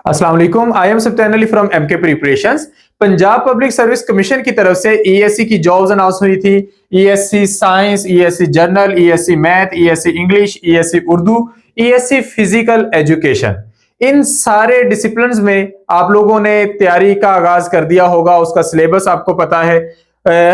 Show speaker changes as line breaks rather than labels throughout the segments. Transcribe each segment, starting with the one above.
अस्सलाम वालेकुम, I am Satyan Ali from MK preparations. Punjab public service commission की तरफ से ईएससी की जॉब्स अनाउंस हुई थी। ESC science, ESC general, ESC math, ESC English, ESC Urdu, ESC physical education, इन सारे डिसिप्लिन्स में आप लोगों ने तैयारी का आगाज कर दिया होगा। उसका सिलेबस आपको पता है।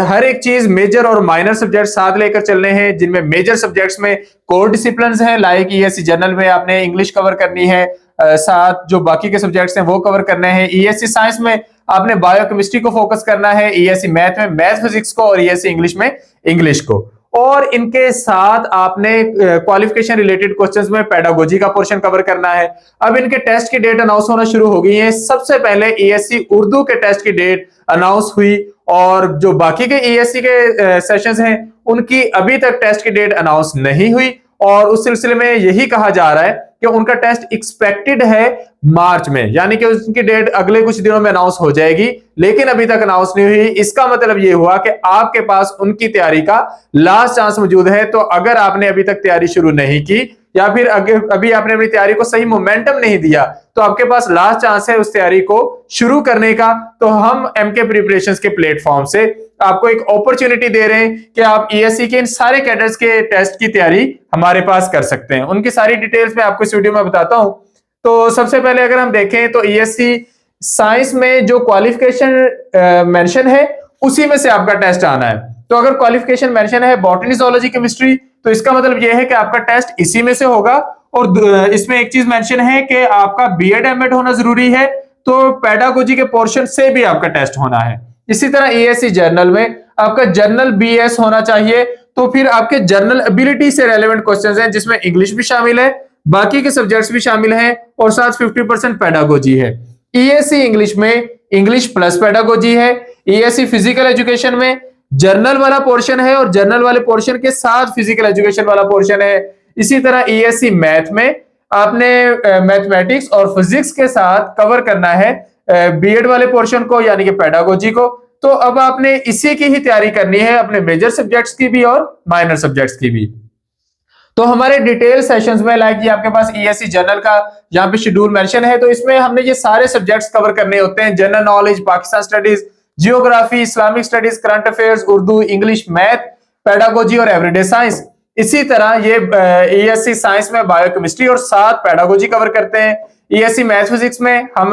हर एक चीज मेजर और माइनर सब्जेक्ट साथ लेकर चलने हैं, जिनमें मेजर सब्जेक्ट्स में कोर डिसिप्लिन्स हैं, लाइक ईएससी जर्नल में आपने इंग्लिश कवर करनी है, साथ जो बाकी के सब्जेक्ट्स हैं वो कवर करने हैं। ईएससी साइंस में आपने बायोकेमिस्ट्री को फोकस करना है, ईएससी मैथ में मैथ फिजिक्स को, और ईएससी इंग्लिश में इंग्लिश को। और इनके साथ आपने क्वालिफिकेशन रिलेटेड क्वेश्चंस में पेडागोजी का पोर्शन कवर करना है। अब इनके टेस्ट की डेट अनाउंस होना शुरू हो गई है। सबसे पहले ईएससी उर्दू के टेस्ट की डेट अनाउंस हुई, और जो बाकी के ईएससी के सेशंस हैं उनकी अभी तक टेस्ट की डेट अनाउंस नहीं हुई, और उस सिलसिले में यही कहा जा रहा है कि उनका टेस्ट एक्सपेक्टेड है मार्च में, यानी कि उसकी डेट अगले कुछ दिनों में अनाउंस हो जाएगी, लेकिन अभी तक अनाउंस नहीं हुई। इसका मतलब ये हुआ कि आपके पास उनकी तैयारी का लास्ट चांस मौजूद है। तो अगर आपने अभी तक तैयारी शुरू नहीं की, या फिर अभी आपने अपनी तैयारी को सही मोमेंटम नहीं दिया, तो आपके पास लास्ट चांस है उस तैयारी को शुरू करने का। तो हम एमके प्रिपरेशंस के प्लेटफॉर्म से आपको एक अपॉर्चुनिटी दे रहे हैं कि आप ईएससी के इन सारे कैडर्स के टेस्ट की तैयारी हमारे पास कर सकते हैं। उनकी सारी डिटेल्स मैं आपको इस वीडियो में बताता हूं। तो सबसे पहले अगर हम देखें तो ईएससी साइंस में जो क्वालिफिकेशन मेंशन है उसी में से आपका टेस्ट आना है। तो अगर क्वालिफिकेशन मेंशन है बॉटनी, जूलॉजी, केमिस्ट्री, तो इसका मतलब यह है कि आपका टेस्ट इसी में से होगा। और इसमें एक चीज मेंशन है कि आपका बीएड एमएड होना जरूरी है, तो पेडागोजी के पोर्शन से भी आपका टेस्ट होना है। इसी तरह ईएससी जर्नल में आपका जर्नल बीएस होना चाहिए, तो फिर आपके जर्नल एबिलिटी से रेलेवेंट क्वेश्चंस हैं, जिसमें इंग्लिश भी शामिल है, बाकी के सब्जेक्ट्स भी शामिल हैं, और साथ 50% पेडागोजी है। ईएससी इंग्लिश में इंग्लिश प्लस पेडागोजी है। ईएससी फिजिकल एजुकेशन में जर्नल वाला पोर्शन है, और जर्नल वाले पोर्शन के साथ फिजिकल एजुकेशन वाला पोर्शन है। इसी तरह ईएससी मैथ में आपने मैथमेटिक्स और फिजिक्स के साथ कवर करना है बीएड वाले पोर्शन को, यानी कि पेडागोजी को। तो अब आपने इसी की ही तैयारी करनी है, अपने मेजर सब्जेक्ट्स की भी और माइनर सब्जेक्ट्स की भी। तो हमारे डिटेल सेशंस में, लाइक ये आपके पास ईएससी जर्नल का यहाँ पे शेड्यूल मेंशन है, तो इसमें हमने ये सारे सब्जेक्ट्स कवर करने होते हैं। General knowledge, Pakistan studies, geography, Islamic studies, current affairs, Urdu, English, math, pedagogy और एवरीडे साइंस। इसी तरह ये ईएससी साइंस में बायोकेमिस्ट्री और साथ पेडागोजी कवर करते हैं। ईएससी मैथ फिजिक्स में हम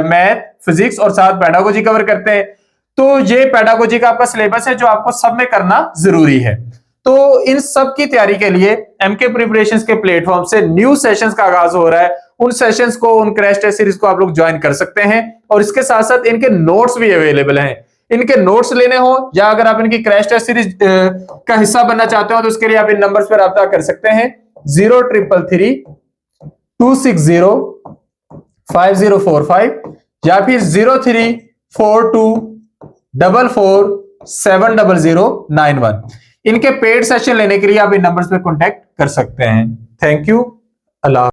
मैथ, फिजिक्स और साथ पेडागोजी कवर करते हैं। तो ये पेडागोजी का आपका सिलेबस है जो आपको सब में करना जरूरी है। तो इन सब की तैयारी के लिए एमके प्रिपरेशंस के प्लेटफॉर्म से न्यू सेशंस का आगाज हो रहा है। उन सेशंस को, उन क्रैश टेस्ट सीरीज को आप लोग ज्वाइन कर सकते हैं, और इसके साथ साथ इनके नोट्स भी अवेलेबल हैं। इनके नोट्स लेने हो, या अगर आप इनकी क्रैश टेस्ट सीरीज का हिस्सा बनना चाहते हो, तो उसके लिए आप इन नंबर्स पर रब्ता कर सकते हैं। 0333 260 5045 या फिर 0342 44 70091। इनके पेड सेशन लेने के लिए आप इन नंबर्स पे कांटेक्ट कर सकते हैं। Thank you. अल्लाह।